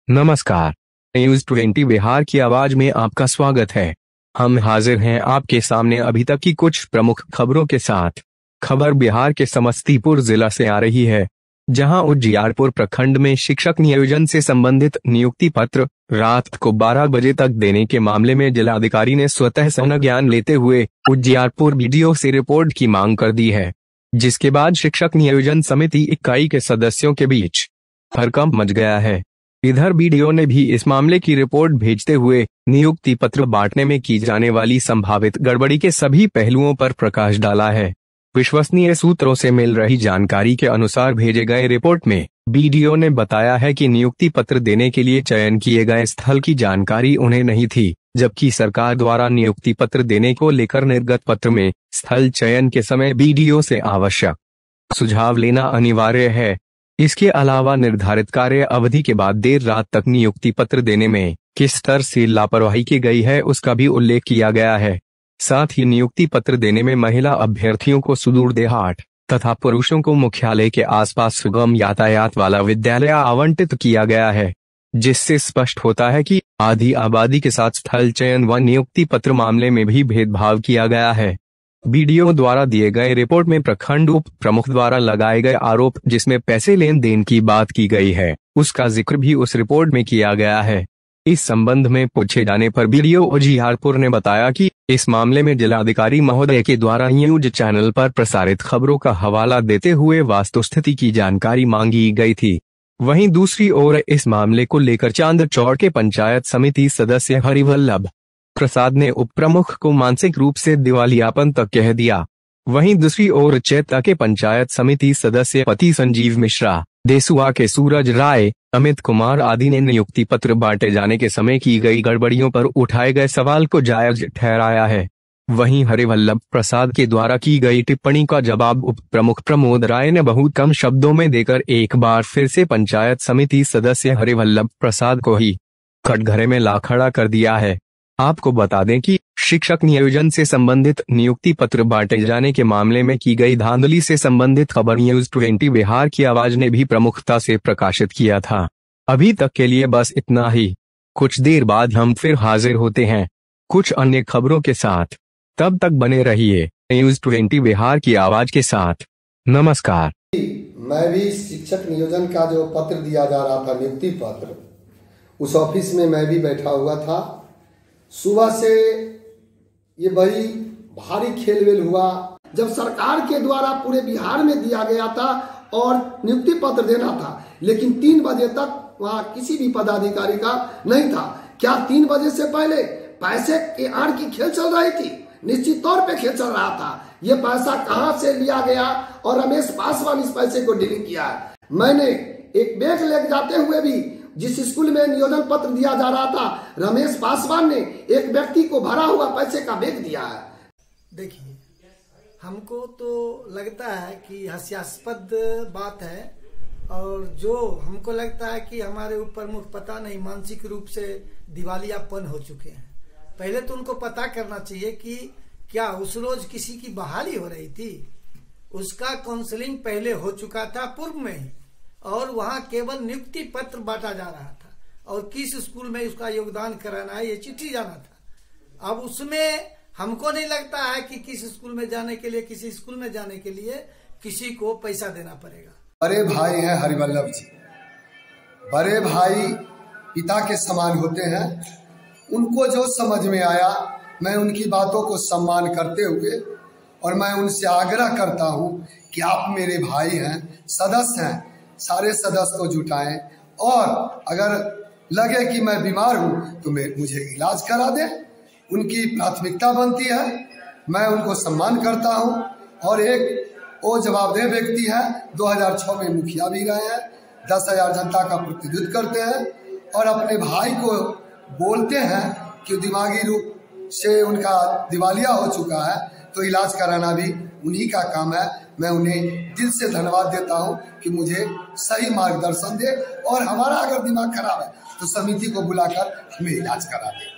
नमस्कार, न्यूज 20 बिहार की आवाज में आपका स्वागत है। हम हाजिर हैं आपके सामने अभी तक की कुछ प्रमुख खबरों के साथ। खबर बिहार के समस्तीपुर जिला से आ रही है, जहां उजियारपुर प्रखंड में शिक्षक नियोजन से संबंधित नियुक्ति पत्र रात को 12 बजे तक देने के मामले में जिलाधिकारी ने स्वतः संज्ञान लेते हुए उजियारपुर बीडीओ से रिपोर्ट की मांग कर दी है, जिसके बाद शिक्षक नियोजन समिति इकाई के सदस्यों के बीच हड़कंप मच गया है। इधर बीडीओ ने भी इस मामले की रिपोर्ट भेजते हुए नियुक्ति पत्र बांटने में की जाने वाली संभावित गड़बड़ी के सभी पहलुओं पर प्रकाश डाला है। विश्वसनीय सूत्रों से मिल रही जानकारी के अनुसार भेजे गए रिपोर्ट में बीडीओ ने बताया है कि नियुक्ति पत्र देने के लिए चयन किए गए स्थल की जानकारी उन्हें नहीं थी, जबकि सरकार द्वारा नियुक्ति पत्र देने को लेकर निर्गत पत्र में स्थल चयन के समय बीडीओ से आवश्यक सुझाव लेना अनिवार्य है। इसके अलावा निर्धारित कार्य अवधि के बाद देर रात तक नियुक्ति पत्र देने में किस स्तर से लापरवाही की गई है उसका भी उल्लेख किया गया है। साथ ही नियुक्ति पत्र देने में महिला अभ्यर्थियों को सुदूर देहात तथा पुरुषों को मुख्यालय के आसपास सुगम यातायात वाला विद्यालय आवंटित किया गया है, जिससे स्पष्ट होता है कि आधी आबादी के साथ स्थल चयन व नियुक्ति पत्र मामले में भी भेदभाव किया गया है। बीडीओ द्वारा दिए गए रिपोर्ट में प्रखंड उप प्रमुख द्वारा लगाए गए आरोप जिसमें पैसे लेन देन की बात की गई है, उसका जिक्र भी उस रिपोर्ट में किया गया है। इस संबंध में पूछे जाने पर बीडीओ उजियारपुर ने बताया कि इस मामले में जिलाधिकारी महोदय के द्वारा न्यूज चैनल पर प्रसारित खबरों का हवाला देते हुए वास्तुस्थिति की जानकारी मांगी गई थी। वहीं दूसरी ओर इस मामले को लेकर चांदचौड़ के पंचायत समिति सदस्य हरिवल्लभ प्रसाद ने उप प्रमुख को मानसिक रूप से दिवालियापन तक कह दिया। वहीं दूसरी ओर चैता के पंचायत समिति सदस्य पति संजीव मिश्रा, देसुआ के सूरज राय, अमित कुमार आदि ने नियुक्ति पत्र बांटे जाने के समय की गई गड़बड़ियों पर उठाए गए सवाल को जायज ठहराया है। वहीं हरिवल्लभ प्रसाद के द्वारा की गई टिप्पणी का जवाब उप प्रमुख प्रमोद राय ने बहुत कम शब्दों में देकर एक बार फिर से पंचायत समिति सदस्य हरिवल्लभ प्रसाद को ही कटघरे में ला खड़ा कर दिया है। आपको बता दें कि शिक्षक नियोजन से संबंधित नियुक्ति पत्र बांटे जाने के मामले में की गई धांधली से संबंधित खबर न्यूज 20 बिहार की आवाज ने भी प्रमुखता से प्रकाशित किया था। अभी तक के लिए बस इतना ही। कुछ देर बाद हम फिर हाजिर होते हैं कुछ अन्य खबरों के साथ। तब तक बने रहिए न्यूज 20 बिहार की आवाज के साथ। नमस्कार। मैं भी शिक्षक नियोजन का जो पत्र दिया जा रहा था, नियुक्ति पत्र, उस ऑफिस में मैं भी बैठा हुआ था। सुबह से ये बड़ी भारी खेलवेल हुआ। जब सरकार के द्वारा पूरे बिहार में दिया गया था और नियुक्ति पत्र देना था, लेकिन 3 बजे तक वहां किसी भी पदाधिकारी का नहीं था। क्या 3 बजे से पहले पैसे के आड़ की खेल चल रही थी? निश्चित तौर पे खेल चल रहा था। ये पैसा कहां से लिया गया और रमेश पासवान इस पैसे को डीलिंग किया है। मैंने एक बैग ले जाते हुए भी जिस स्कूल में नियोजन पत्र दिया जा रहा था, रमेश पासवान ने एक व्यक्ति को भरा हुआ पैसे का बैग दिया है। देखिए, हमको तो लगता है कि हास्यास्पद बात है, और जो हमको लगता है कि हमारे ऊपर मुख पता नहीं मानसिक रूप से दिवालियापन हो चुके हैं। पहले तो उनको पता करना चाहिए कि क्या उस रोज किसी की बहाली हो रही थी। उसका काउंसलिंग पहले हो चुका था पूर्व में ही, और वहां केवल नियुक्ति पत्र बांटा जा रहा था, और किस स्कूल में उसका योगदान कराना है ये चिट्ठी जाना था। अब उसमें हमको नहीं लगता है कि किस स्कूल में जाने के लिए, किसी स्कूल में जाने के लिए किसी को पैसा देना पड़ेगा। बड़े भाई हैं हरिवल्लभ जी, बड़े भाई पिता के समान होते हैं। उनको जो समझ में आया, मैं उनकी बातों को सम्मान करते हुए और मैं उनसे आग्रह करता हूं कि आप मेरे भाई हैं, सदस्य हैं, सारे सदस्य को जुटाएं, और अगर लगे कि मैं बीमार हूं तो मुझे इलाज करा दें। उनकी प्राथमिकता बनती है, मैं उनको सम्मान करता हूं। और एक वो जवाबदेह व्यक्ति है, 2006 में मुखिया भी रहे हैं, 10,000 जनता का प्रतिनिधित्व करते हैं, और अपने भाई को बोलते हैं कि दिमागी रूप से उनका दिवालिया हो चुका है, तो इलाज कराना भी उन्हीं का काम है। मैं उन्हें दिल से धन्यवाद देता हूं कि मुझे सही मार्गदर्शन दे, और हमारा अगर दिमाग खराब है तो समिति को बुलाकर हमें इलाज करा दे।